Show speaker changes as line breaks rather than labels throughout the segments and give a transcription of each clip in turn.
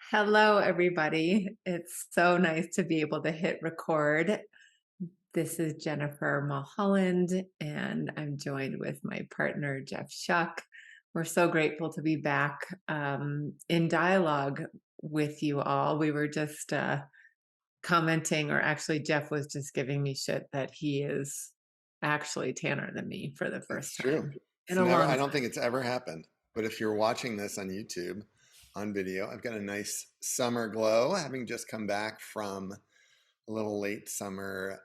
Hello, everybody. It's so nice to be able to hit record. This is Jennifer Mulholland, and I'm joined with my partner, Jeff Shuck. We're so grateful to be back in dialogue with you all. We were just commenting, or actually, Jeff was just giving me shit that he is actually tanner than me for the
It's
first
true.
time in
It's
a
never,
long
I don't
time.
think it's ever happened. But if you're watching this on YouTube, on video, I've got a nice summer glow, having just come back from a little late summer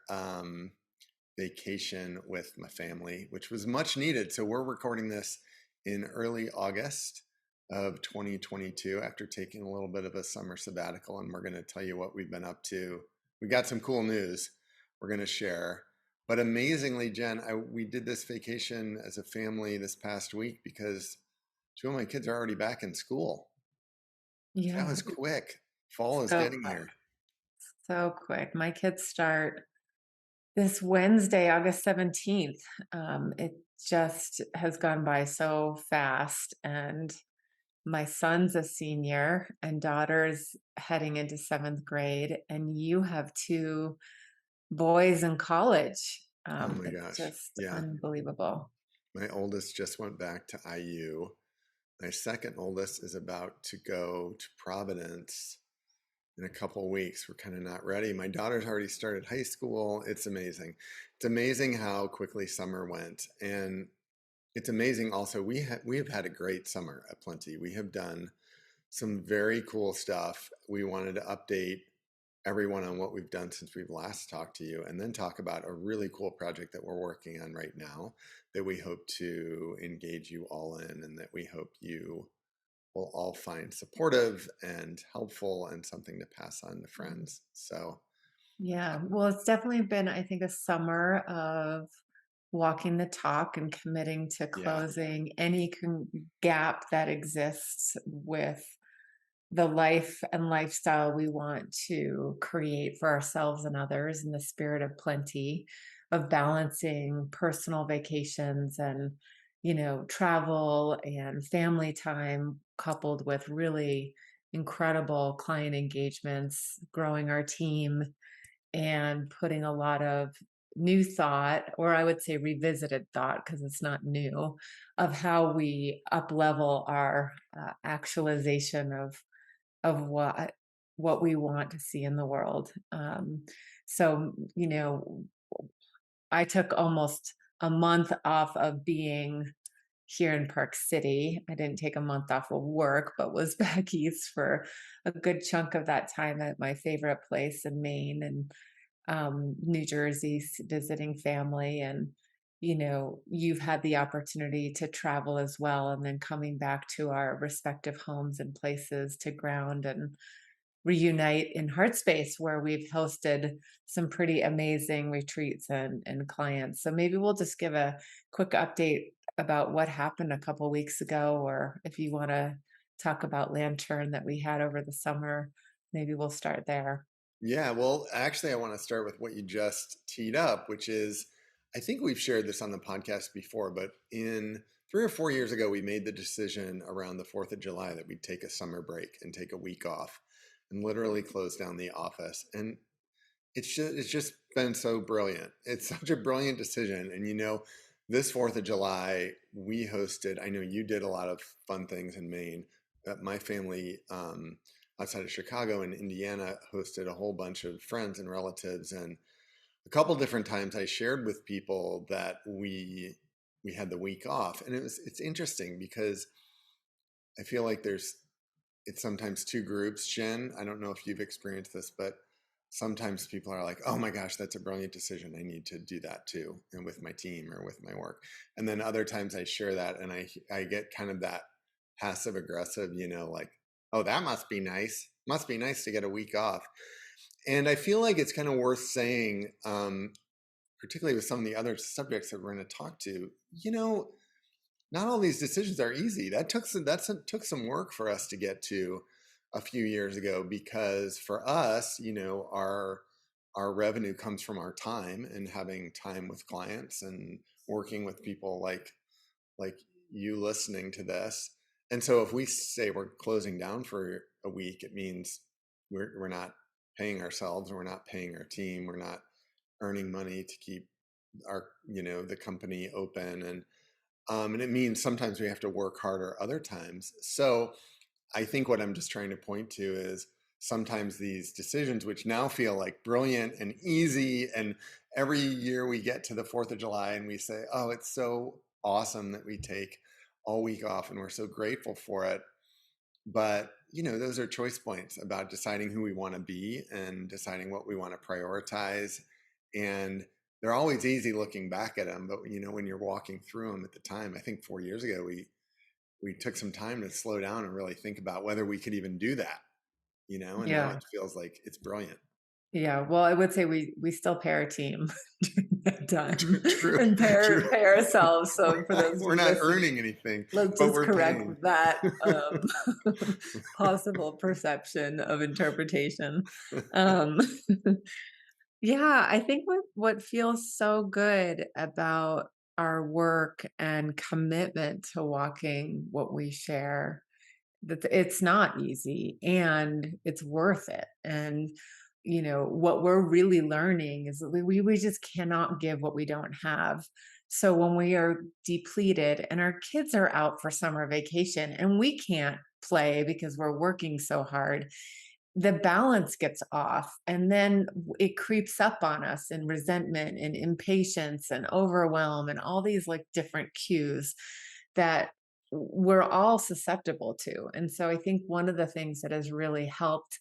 vacation with my family, which was much needed. So we're recording this in early August of 2022 after taking a little bit of a summer sabbatical, and we're going to tell you what we've been up to. We got some cool news we're going to share. But amazingly, Jen, we did this vacation as a family this past week because two of my kids are already back in school. That
Yeah,
was quick. Fall is
so
getting here.
so quick. My kids start this Wednesday, August 17th. It just has gone by so fast. And my son's a senior and daughter's heading into seventh grade. And you have two boys in college.
Oh my
It's
gosh.
just
Yeah.
unbelievable.
My oldest just went back to IU. My second oldest is about to go to Providence in a couple weeks. We're kind of not ready. My daughter's already started high school. It's amazing. It's amazing how quickly summer went. And it's amazing also we have had a great summer at Plenty. We have done some very cool stuff. We wanted to update everyone on what we've done since we've last talked to you, and then talk about a really cool project that we're working on right now that we hope to engage you all in, and that we hope you will all find supportive and helpful and something to pass on to friends. So,
Yeah, well, it's definitely been, I think, a summer of walking the talk and committing to
yeah,
closing any gap that exists with the life and lifestyle we want to create for ourselves and others in the spirit of plenty, of balancing personal vacations and, travel and family time coupled with really incredible client engagements, growing our team and putting a lot of new thought, or I would say revisited thought, because it's not new, of how we up level our actualization of what we want to see in the world. So I took almost a month off of being here in Park City. I didn't take a month off of work, but was back east for a good chunk of that time at my favorite place in Maine and New Jersey, visiting family. And, you've had the opportunity to travel as well, and then coming back to our respective homes and places to ground and reunite in heart space where we've hosted some pretty amazing retreats and clients. So maybe we'll just give a quick update about what happened a couple weeks ago, or if you want to talk about Lantern that we had over the summer, maybe we'll start there.
yeah. Well, actually, I want to start with what you just teed up, which is I think we've shared this on the podcast before, but in 3 or 4 years ago, we made the decision around the 4th of July that we'd take a summer break and take a week off and literally close down the office. And it's just been so brilliant. It's such a brilliant decision. And this 4th of July, we hosted, I know you did a lot of fun things in Maine, but my family outside of Chicago and Indiana hosted a whole bunch of friends and relatives. And a couple different times I shared with people that we had the week off. And it's interesting because I feel like it's sometimes two groups. Jen, I don't know if you've experienced this, but sometimes people are like, oh my gosh, that's a brilliant decision. I need to do that too, and with my team or with my work. And then other times I share that and I get kind of that passive aggressive, like, oh, that must be nice. Must be nice to get a week off. And I feel like it's kind of worth saying, particularly with some of the other subjects that we're going to talk to, not all these decisions are easy. Took some work for us to get to a few years ago, because for us, our revenue comes from our time and having time with clients and working with people like you listening to this. And so if we say we're closing down for a week, it means we're not paying ourselves, and we're not paying our team, we're not earning money to keep our, the company open, and it means sometimes we have to work harder other times. So I think what I'm just trying to point to is sometimes these decisions, which now feel like brilliant and easy, and every year we get to the 4th of July and we say, oh, it's so awesome that we take all week off and we're so grateful for it. But, those are choice points about deciding who we want to be and deciding what we want to prioritize. And they're always easy looking back at them. But, when you're walking through them at the time, I think 4 years ago, we took some time to slow down and really think about whether we could even do that, and now
Yeah.
it feels like it's brilliant.
Yeah, well, I would say we still pay our team during that time
True,
and
true.
pay ourselves. So for those of
We're
you
not
listening,
earning anything,
let's
but
just
we're
correct
paying.
that possible perception of interpretation. Um, yeah, I think what feels so good about our work and commitment to walking what we share, that it's not easy and it's worth it. And what we're really learning is that we just cannot give what we don't have. So when we are depleted and our kids are out for summer vacation and we can't play because we're working so hard, the balance gets off, and then it creeps up on us in resentment and impatience and overwhelm and all these like different cues that we're all susceptible to. And so I think one of the things that has really helped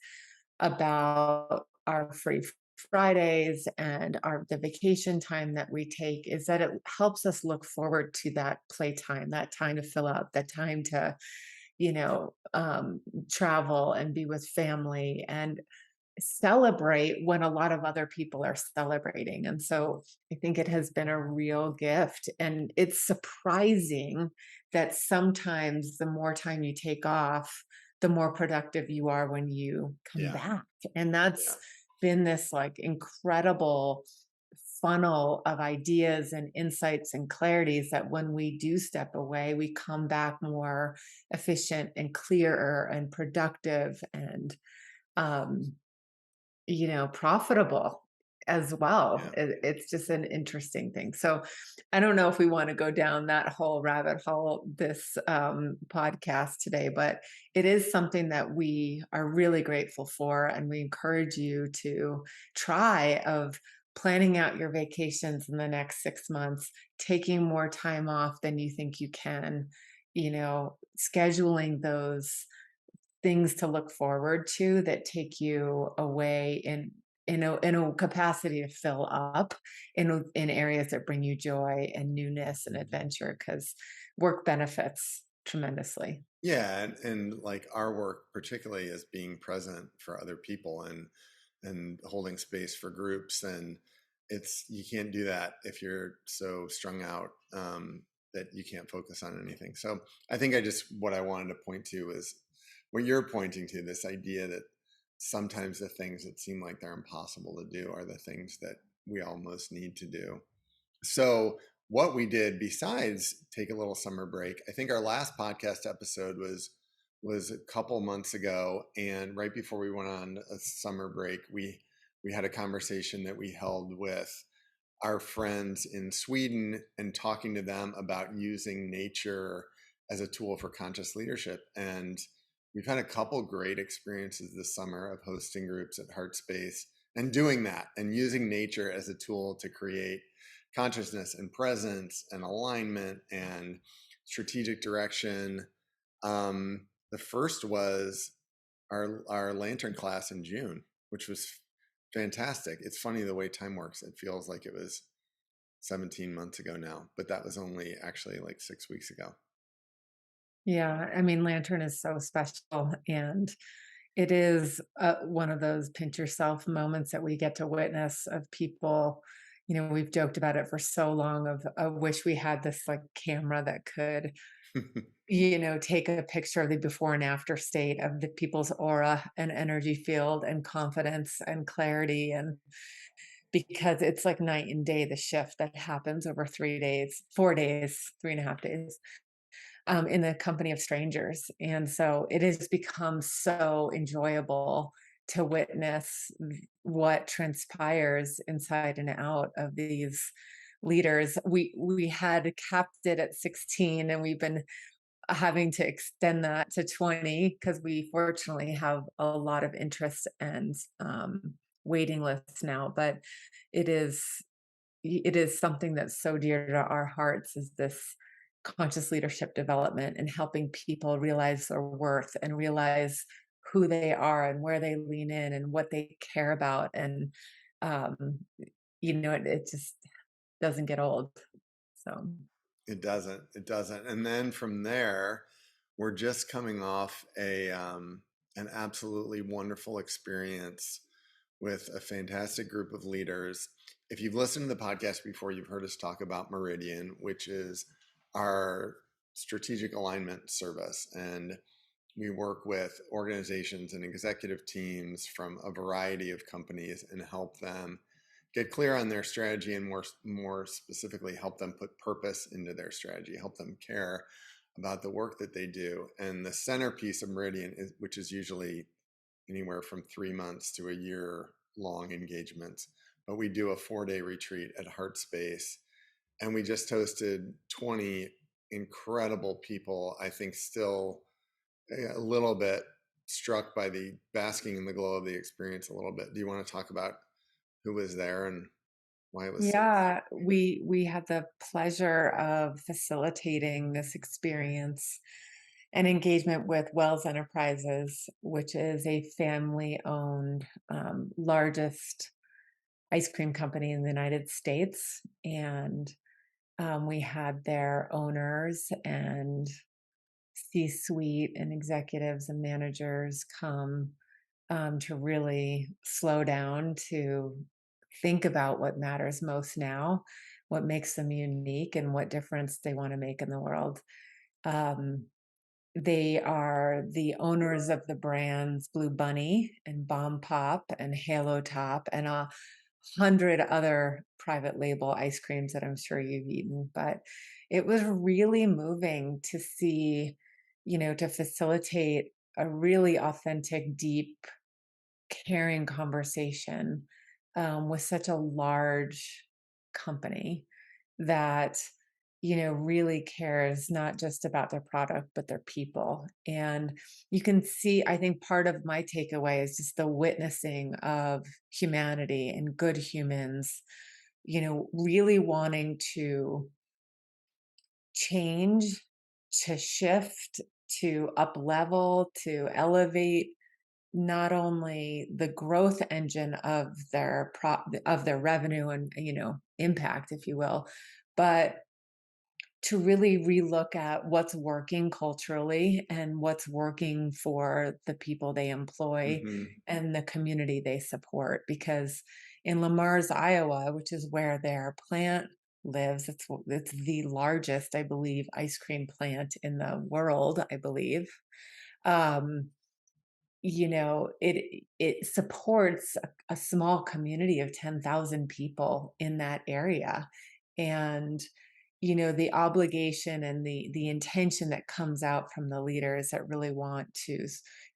about our free Fridays and our the vacation time that we take is that it helps us look forward to that playtime, that time to fill out, that time to, you know, um, travel and be with family and celebrate when a lot of other people are celebrating. And so I think it has been a real gift. And it's surprising that sometimes the more time you take off, the more productive you are when you come
Yeah,
back. And
yeah,
that's been this like incredible funnel of ideas and insights and clarities that when we do step away, we come back more efficient and clearer and productive and um, profitable as well.
yeah.
It's just an interesting thing. So I don't know if we want to go down that whole rabbit hole this podcast today, but it is something that we are really grateful for, and we encourage you to try of planning out your vacations in the next 6 months, taking more time off than you think you can, scheduling those things to look forward to that take you away in a capacity to fill up in areas that bring you joy and newness and adventure, because work benefits tremendously.
Yeah, and like our work particularly is being present for other people and holding space for groups, and it's you can't do that if you're so strung out that you can't focus on anything. So I think I just what I wanted to point to is what you're pointing to, this idea that sometimes the things that seem like they're impossible to do are the things that we almost need to do. So, what we did besides take a little summer break, I think our last podcast episode was a couple months ago, and right before we went on a summer break, we had a conversation that we held with our friends in Sweden and talking to them about using nature as a tool for conscious leadership. And we've had a couple great experiences this summer of hosting groups at Heart Space and doing that and using nature as a tool to create consciousness and presence and alignment and strategic direction. The first was our lantern class in June, which was fantastic. It's funny the way time works. It feels like it was 17 months ago now, but that was only actually like 6 weeks ago.
Yeah, I mean, lantern is so special, and it is one of those pinch yourself moments that we get to witness of people. We've joked about it for so long of I wish we had this like camera that could take a picture of the before and after state of the people's aura and energy field and confidence and clarity, and because it's like night and day the shift that happens over 3 days, 4 days, 3.5 days. in the company of strangers. And so it has become so enjoyable to witness what transpires inside and out of these leaders. We had capped it at 16, and we've been having to extend that to 20 because we fortunately have a lot of interest and waiting lists now. But it is it is something that's so dear to our hearts, is this conscious leadership development and helping people realize their worth and realize who they are and where they lean in and what they care about. And um, it just doesn't get old. So
It doesn't. It doesn't. And then from there, we're just coming off a an absolutely wonderful experience with a fantastic group of leaders. If you've listened to the podcast before, you've heard us talk about Meridian, which is our strategic alignment service. And we work with organizations and executive teams from a variety of companies and help them get clear on their strategy, and more specifically help them put purpose into their strategy, help them care about the work that they do. And the centerpiece of Meridian is, which is usually anywhere from 3 months to a year long engagements, but we do a 4-day retreat at Heart Space, and we just hosted 20 incredible people. I think still a little bit struck by the basking in the glow of the experience a little bit. Do you want to talk about who was there and why it was so?
yeah, we had the pleasure of facilitating this experience and engagement with Wells Enterprises, which is a family-owned, largest ice cream company in the United States. And we had their owners and C-suite and executives and managers come to really slow down to think about what matters most now, what makes them unique, and what difference they want to make in the world. Um, they are the owners of the brands Blue Bunny and Bomb Pop and Halo Top and 100 other private label ice creams that I'm sure you've eaten. But it was really moving to see, to facilitate a really authentic, deep, caring conversation with such a large company that really cares not just about their product but their people. And you can see, I think part of my takeaway is just the witnessing of humanity and good humans really wanting to change, to shift, to up level, to elevate not only the growth engine of of their revenue and impact, if you will, but to really relook at what's working culturally and what's working for the people they employ
Mm-hmm.
and the community they support. Because in Lamars, Iowa, which is where their plant lives, it's the largest, I believe, ice cream plant in the world, I believe. Um, it supports a small community of 10,000 people in that area. And the obligation and the intention that comes out from the leaders that really want to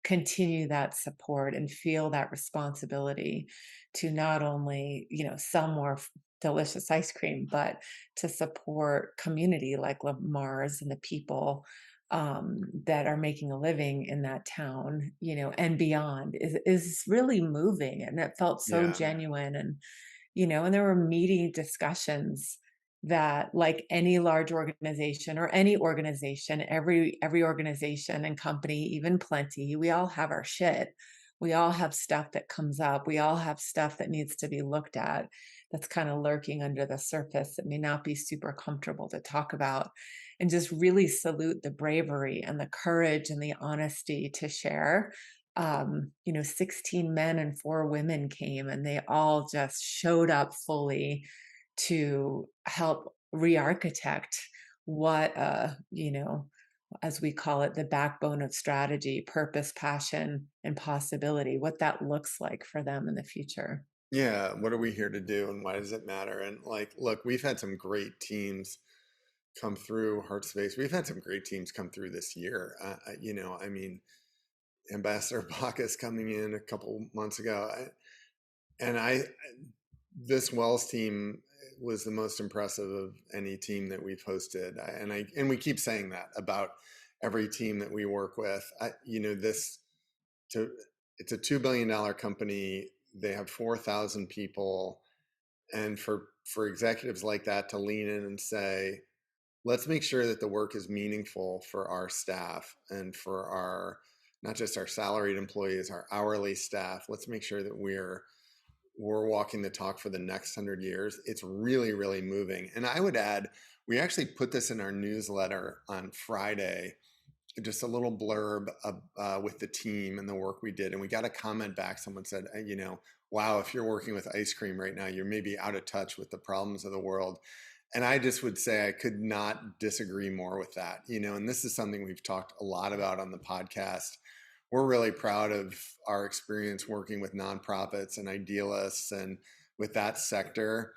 continue that support and feel that responsibility to not only sell more delicious ice cream, but to support community like Mars and the people that are making a living in that town, and beyond, is really moving. And it felt so
Yeah.
genuine. And and there were meaty discussions that, like any large organization or any organization, every organization and company, even plenty, we all have our shit. We all have stuff that comes up. We all have stuff that needs to be looked at, that's kind of lurking under the surface, that may not be super comfortable to talk about. And just really salute the bravery and the courage and the honesty to share. 16 men and 4 women came, and they all just showed up fully to help re-architect what as we call it, the backbone of strategy, purpose, passion, and possibility, what that looks like for them in the future.
Yeah. What are we here to do and why does it matter? And like, look, we've had some great teams come through Heart Space. We've had some great teams come through this year. I mean, Ambassador Bacchus coming in a couple months ago, and this Wells team was the most impressive of any team that we've hosted, and we keep saying that about every team that we work with. This to it's a $2 billion company. They have 4,000 people, and for executives like that to lean in and say, let's make sure that the work is meaningful for our staff and for our not just our salaried employees, our hourly staff. Let's make sure that we're walking the talk for the next 100 years. It's really, really moving. And I would add, we actually put this in our newsletter on Friday, just a little blurb with the team and the work we did. And we got a comment back. Someone said, wow, if you're working with ice cream right now, you're maybe out of touch with the problems of the world. And I just would say I could not disagree more with that. And this is something we've talked a lot about on the podcast. We're really proud of our experience working with nonprofits and idealists and with that sector.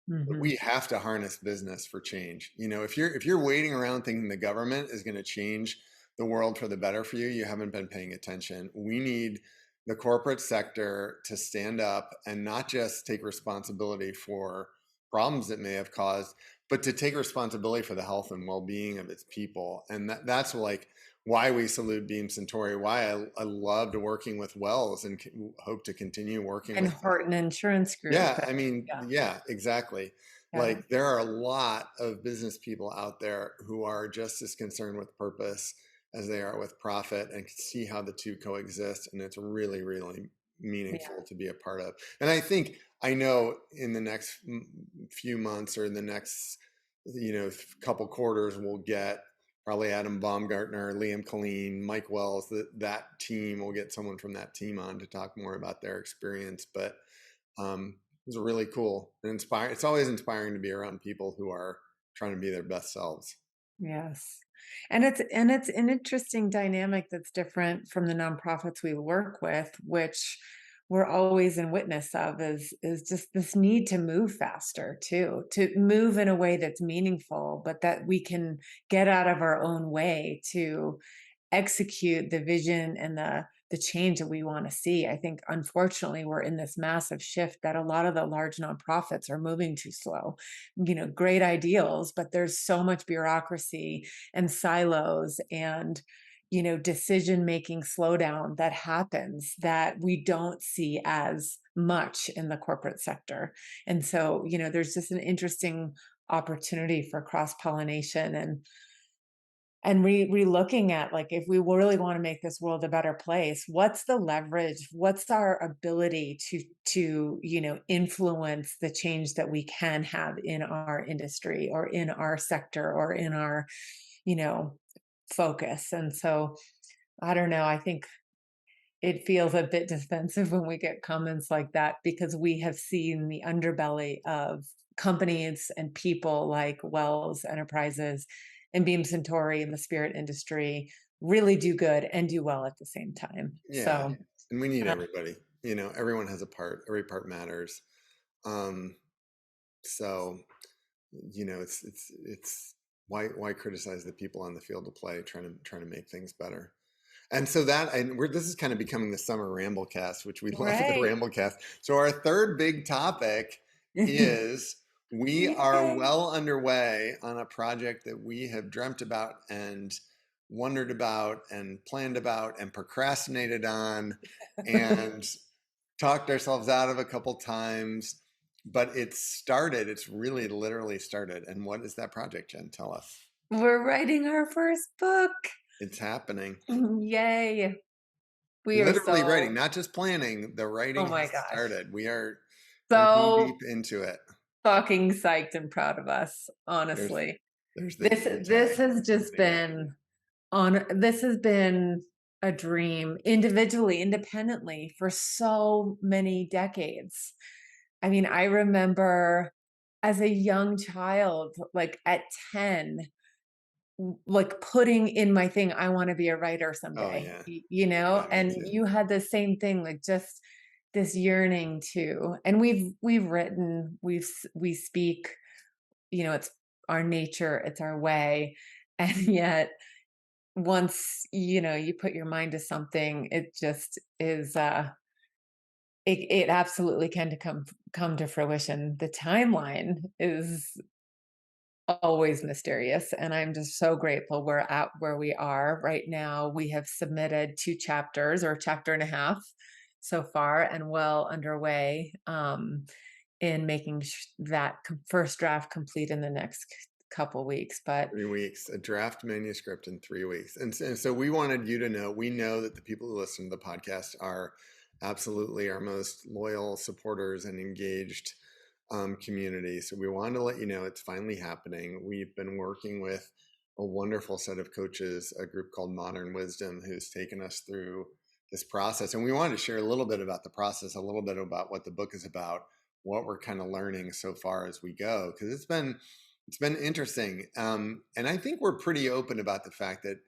Hmm.
We have to harness business for change. If you're waiting around thinking the government is going to change the world for the better for you, you haven't been paying attention. We need the corporate sector to stand up and not just take responsibility for problems it may have caused, but to take responsibility for the health and well-being of its people. And that's like why we salute Beam Centauri, why I loved working with Wells and hope to continue working
And
with them.
Horton Insurance Group.
Yeah, I mean,
Yeah.
yeah, exactly.
Yeah.
Like there are a lot of business people out there who are just as concerned with purpose as they are with profit and can see how the two coexist. And it's really, really
Yeah.
meaningful to be a part of. And I know in the next few months or in the next, couple quarters, we'll get probably Adam Baumgartner, Liam Colleen, Mike Wells, that team. We'll get someone from that team on to talk more about their experience. But it was really cool and inspiring. It's always inspiring to be around people who are trying to be their best selves.
Yes. And it's an interesting dynamic that's different from the nonprofits we work with, which we're always in witness of is just this need to move faster too, to move in a way that's meaningful, but that we can get out of our own way to execute the vision and the change that we want to see. I think unfortunately we're in this massive shift that a lot of the large nonprofits are moving too slow. Great ideals, but there's so much bureaucracy and silos and decision making slowdown that happens that we don't see as much in the corporate sector. And so, there's just an interesting opportunity for cross pollination and re-looking at, like, if we really want to make this world a better place, what's the leverage, what's our ability to influence the change that we can have in our industry or in our sector or in our you know focus. And so I don't know, I think it feels a bit defensive when we get comments like that because we have seen the underbelly of companies and people like Wells Enterprises and Beam Centauri in the spirit industry really do good and do well at the same time.
Yeah,
So,
and we need
uh,
everybody. Everyone has a part. Every part matters. Um, so it's why criticize the people on the field of play trying to make things better. And so this is kind of becoming the summer Ramblecast, which we love the
right.
Ramblecast. So our third big topic is we are
Yay.
well underway on a project that we have dreamt about and wondered about and planned about and procrastinated on and talked ourselves out of a couple times. But it's started. It's really literally started. And what is that project, Jen? Tell us.
We're writing our first book.
It's happening.
Yay. We are
Literally
so,
writing, not just planning. The
oh
writing
my
has
gosh,
started. We're knee
so
deep into it.
fucking psyched and proud of us,
There's
honestly.
there's the
This
tag.
has
It's
just
amazing.
this has been a dream individually, independently for so many decades. I mean, I remember as a young child, like at 10, like putting in my thing, I want to be a writer
Oh
someday,
yeah. Yeah, me
and
too.
you had the same thing, like just this yearning too. And we've written, we speak, it's our nature, it's our way. And yet once, you put your mind to something, it just is, it absolutely can to come to fruition. The timeline is always mysterious, and I'm just so grateful we're at where we are right now. We have submitted 2 chapters or a chapter and a half so far and well underway, in making that first draft complete in the next couple weeks. But
3 weeks, a draft manuscript in 3 weeks. And so we wanted you to know, we know that the people who listen to the podcast are absolutely our most loyal supporters and engaged community. So we wanted to let you know it's finally happening. We've been working with a wonderful set of coaches, a group called Modern Wisdom, who's taken us through this process. And we wanted to share a little bit about the process, a little bit about what the book is about, what we're kind of learning so far as we go, because it's been interesting. And I think we're pretty open about the fact that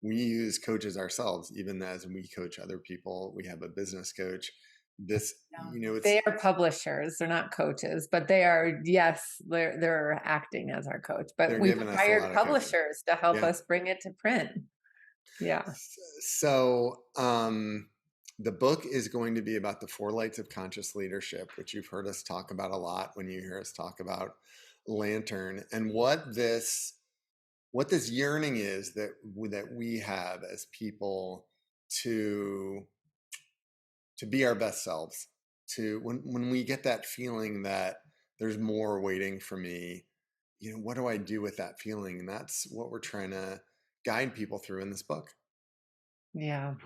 we use coaches ourselves, even as we coach other people. We have a business coach. This, it's
they are publishers, they're not coaches, but they are, yes, they're acting as our coach, but
they're
we've
giving us a
hired
lot of coaching.
publishers to help
Yeah.
us bring it to print. Yeah.
So the book is going to be about the four lights of conscious leadership, which you've heard us talk about a lot when you hear us talk about Lantern, and what this yearning is that we have as people to be our best selves, to when we get that feeling that there's more waiting for me, what do I do with that feeling? And that's what we're trying to guide people through in this book.
Yeah.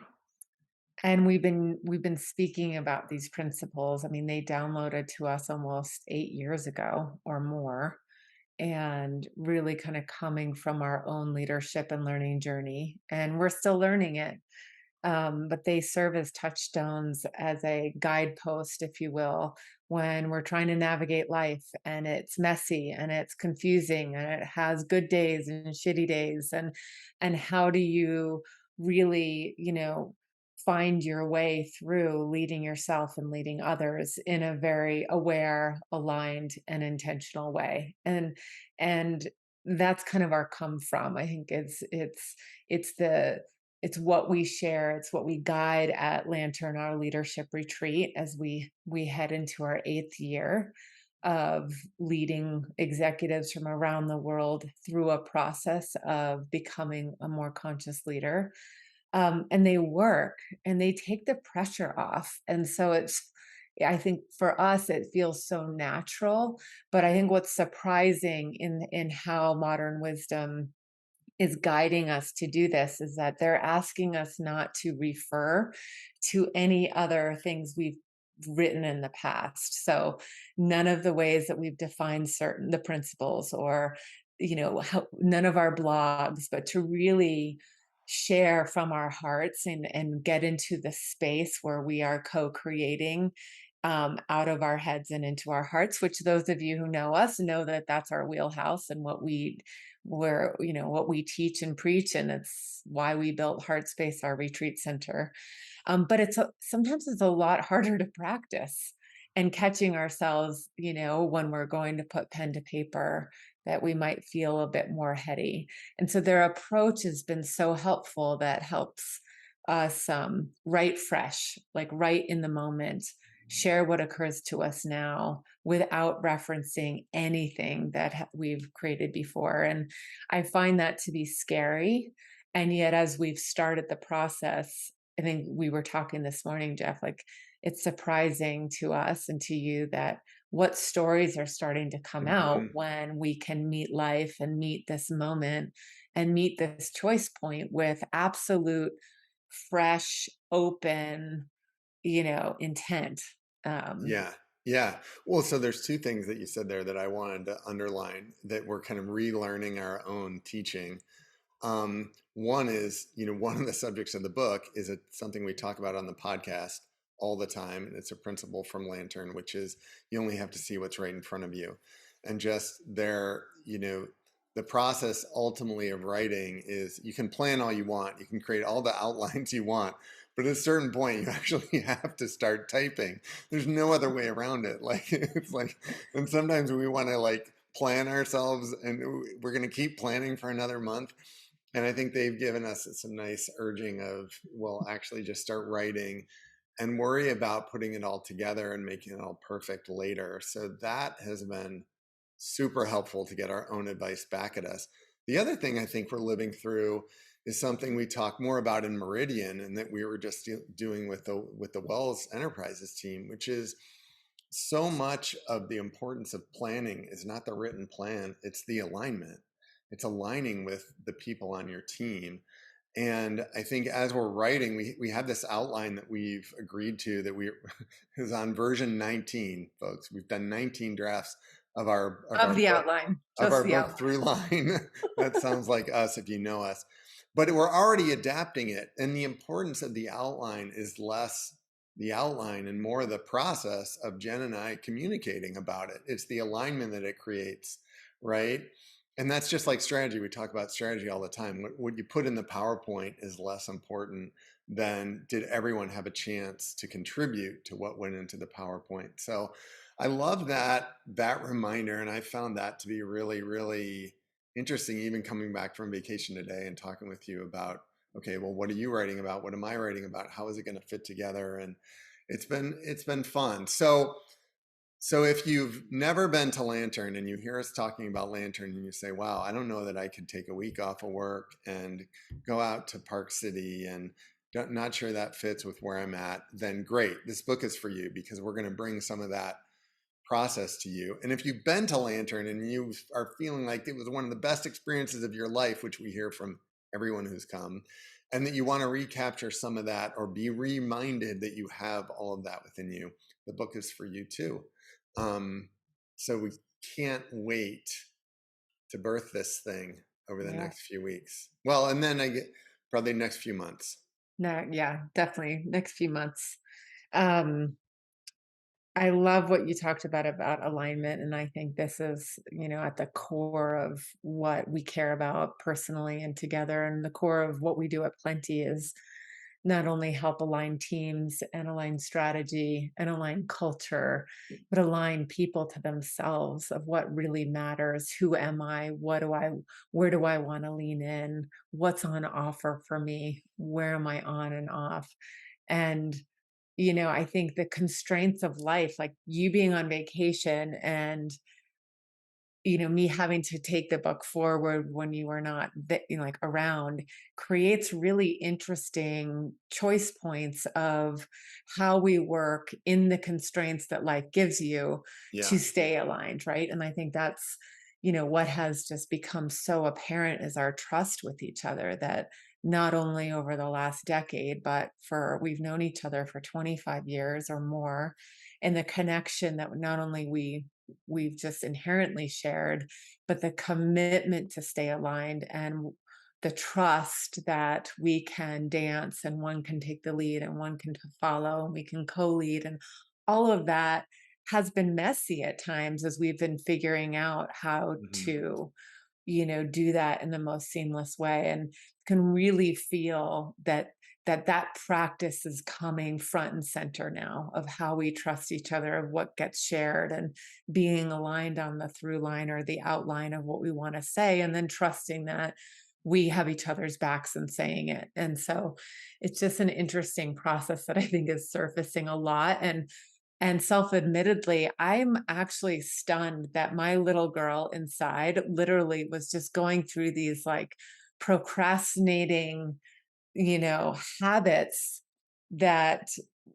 And we've been speaking about these principles. I mean, they downloaded to us almost 8 years ago or more, and really kind of coming from our own leadership and learning journey, and we're still learning it. But they serve as touchstones, as a guidepost, if you will, when we're trying to navigate life and it's messy and it's confusing and it has good days and shitty days. And how do you really, find your way through leading yourself and leading others in a very aware, aligned, and intentional way. And that's kind of our come from. I think it's the it's what we share, it's what we guide at Lantern, our leadership retreat, as we head into our 8th year of leading executives from around the world through a process of becoming a more conscious leader. And they work and they take the pressure off. And so I think for us, it feels so natural. But I think what's surprising in how modern wisdom is guiding us to do this is that they're asking us not to refer to any other things we've written in the past. So none of the ways that we've defined certain the principles, or none of our blogs, but to really share from our hearts and get into the space where we are co-creating, out of our heads and into our hearts, which those of you who know us know that that's our wheelhouse and what we teach and preach, and it's why we built Heart Space, our retreat center. But sometimes it's a lot harder to practice, and catching ourselves, when we're going to put pen to paper, that we might feel a bit more heady. And so their approach has been so helpful, that helps us, write fresh, like right in the moment, share what occurs to us now without referencing anything that we've created before. And I find that to be scary. And yet, as we've started the process, I think we were talking this morning, Jeff, like it's surprising to us and to you that what stories are starting to come out
Hmm.
when we can meet life and meet this moment and meet this choice point with absolute, fresh, open, intent. Um,
Yeah. Yeah. Well, so there's two things that you said there that I wanted to underline, that we're kind of relearning our own teaching. One is, one of the subjects of the book is something we talk about on the podcast all the time. And it's a principle from Lantern, which is you only have to see what's right in front of you. And just the process ultimately of writing is, you can plan all you want, you can create all the outlines you want, but at a certain point, you actually have to start typing. There's no other way around it. Like, it's like, and sometimes we want to like plan ourselves, and we're going to keep planning for another month. And I think they've given us some nice urging of, well, actually just start writing and worry about putting it all together and making it all perfect later. So that has been super helpful to get our own advice back at us. The other thing I think we're living through is something we talk more about in Meridian, and that we were just doing with the Wells Enterprises team, which is so much of the importance of planning is not the written plan, it's the alignment. It's aligning with the people on your team. And I think as we're writing, we have this outline that we've agreed to that we is on version 19, folks. We've done 19 drafts of
Of the outline, just
our
the
book
outline.
through line. That sounds like us if you know us. But we're already adapting it. And the importance of the outline is less the outline and more the process of Jen and I communicating about it. It's the alignment that it creates, right? And that's just like strategy. We talk about strategy all the time. What you put in the PowerPoint is less important than did everyone have a chance to contribute to what went into the PowerPoint. So I love that reminder, and I found that to be really, really interesting. Even coming back from vacation today and talking with you about, okay, well, what are you writing about? What am I writing about? How is it going to fit together? And it's been fun. So if you've never been to Lantern and you hear us talking about Lantern and you say, wow, I don't know that I could take a week off of work and go out to Park City, and not sure that fits with where I'm at, then great. This book is for you, because we're going to bring some of that process to you. And if you've been to Lantern and you are feeling like it was one of the best experiences of your life, which we hear from everyone who's come, and that you want to recapture some of that or be reminded that you have all of that within you, the book is for you too. Um, so we can't wait to birth this thing over the
Yeah.
next few weeks. Well, and then I get probably next few months.
No, yeah, definitely next few months. Um, I love what you talked about alignment, and I think this is, at the core of what we care about personally and together, and the core of what we do at Plenty is not only help align teams and align strategy and align culture, but align people to themselves of what really matters. Who am I? Where do I want to lean in? What's on offer for me? Where am I on and off? And I think the constraints of life, like you being on vacation and me having to take the book forward when you were not like around, creates really interesting choice points of how we work in the constraints that life gives you to
Yeah.
stay aligned, right? And I think that's what has just become so apparent is our trust with each other, that not only over the last decade, but for we've known each other for 25 years or more, and the connection that not only we've just inherently shared, but the commitment to stay aligned and the trust that we can dance and one can take the lead and one can follow and we can co-lead, and all of that has been messy at times as we've been figuring out how
Hmm.
to do that in the most seamless way, and can really feel that practice is coming front and center now of how we trust each other, of what gets shared, and being aligned on the through line or the outline of what we want to say, and then trusting that we have each other's backs and saying it. And so it's just an interesting process that I think is surfacing a lot. And self-admittedly, I'm actually stunned that my little girl inside literally was just going through these like procrastinating, habits that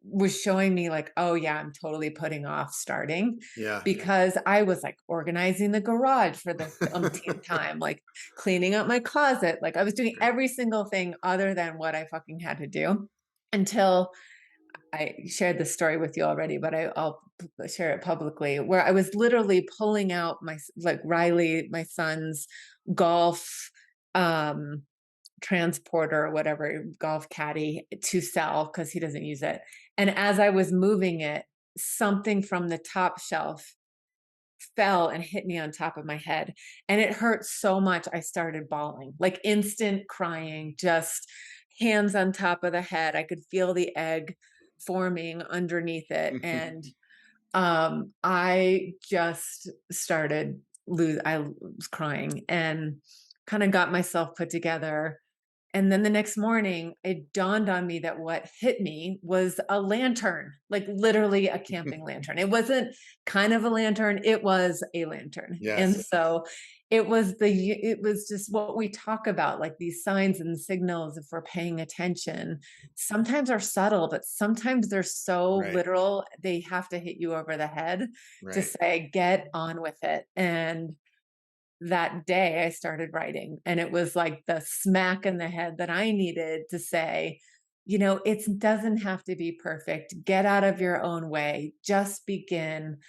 was showing me like, oh yeah, I'm totally putting off starting,
Yeah.
because I was like organizing the garage for the umpteenth time, like cleaning up my closet. Like I was doing every single thing other than what I fucking had to do, until I shared this story with you already, but I'll share it publicly, where I was literally pulling out like Riley, my son's golf um, transporter or whatever, golf caddy to sell because he doesn't use it. And as I was moving it, something from the top shelf fell and hit me on top of my head. And it hurt so much, I started bawling, like instant crying, just hands on top of the head. I could feel the egg forming underneath it. And I just started I was crying and kind of got myself put together. And then the next morning, it dawned on me that what hit me was a lantern, like literally a camping lantern. It wasn't kind of a lantern, it was a lantern. And
Yes.
so it was just what we talk about, like these signs and signals, if we're paying attention, sometimes are subtle, but sometimes they're so
Right.
literal, they have to hit you over the head to
Right.
say, get on with it. And that day I started writing, and it was like the smack in the head that I needed to say, it doesn't have to be perfect. Get out of your own way. Just begin.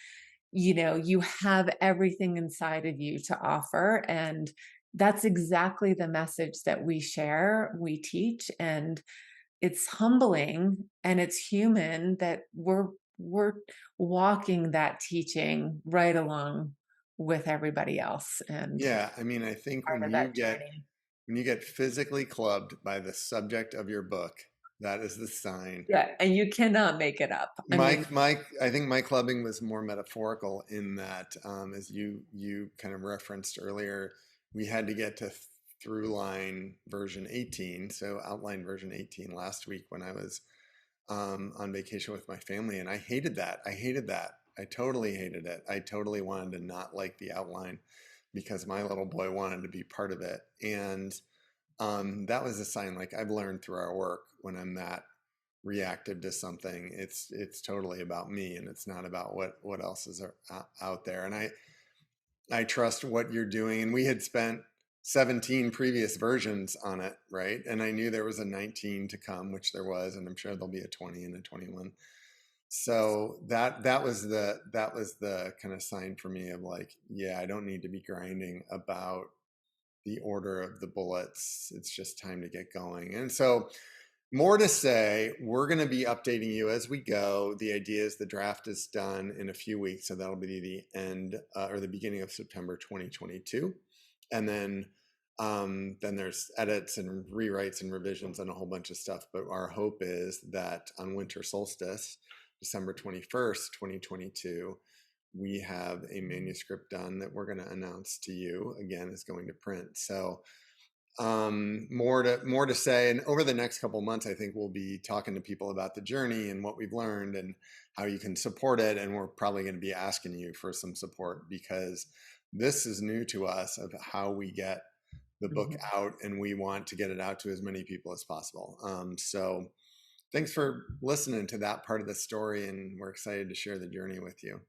You have everything inside of you to offer. And that's exactly the message that we share, we teach. And it's humbling and it's human that we're walking that teaching right along with everybody else and
Yeah, I mean, I think
part of that journey.
when you get physically clubbed by the subject of your book, that is the sign.
Yeah, and you cannot make it up. I mean,
I think my clubbing was more metaphorical in that, as you kind of referenced earlier, we had to get to through line version 18, so outline version 18 last week when I was on vacation with my family, and I hated that. I hated that. I totally hated it. I totally wanted to not like the outline because my little boy wanted to be part of it, and that was a sign. Like I've learned through our work, when I'm that reactive to something, it's totally about me, and it's not about what else is out there. And I trust what you're doing. And we had spent 17 previous versions on it, right? And I knew there was a 19 to come, which there was, and I'm sure there'll be a 20 and a 21. So that was the kind of sign for me of like, yeah, I don't need to be grinding about the order of the bullets. It's just time to get going. And so more to say. We're going to be updating you as we go. The idea is the draft is done in a few weeks, so that'll be the end or the beginning of September 2022, and then there's edits and rewrites and revisions and a whole bunch of stuff. But our hope is that on winter solstice, December 21st, 2022, we have a manuscript done that we're going to announce to you. Again, is going to print. So more to say. And over the next couple of months, I think we'll be talking to people about the journey and what we've learned and how you can support it. And we're probably going to be asking you for some support because this is new to us of how we get the book
mhm.
out, and we want to get it out to as many people as possible. So thanks for listening to that part of the story, and we're excited to share the journey with you.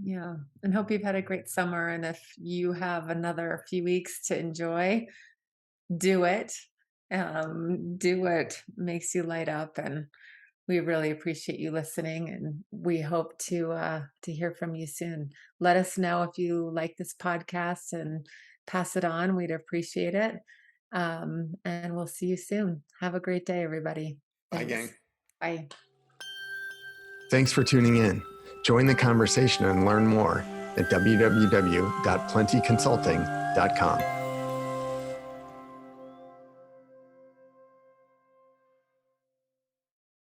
Yeah, and hope you've had a great summer. And if you have another few weeks to enjoy, do it. Do what makes you light up, and we really appreciate you listening. And we hope to hear from you soon. Let us know if you like this podcast and pass it on. We'd appreciate it. And we'll see you soon. Have a great day, everybody.
Bye, gang.
Thanks. Bye.
Thanks for tuning in. Join the conversation and learn more at www.plentyconsulting.com.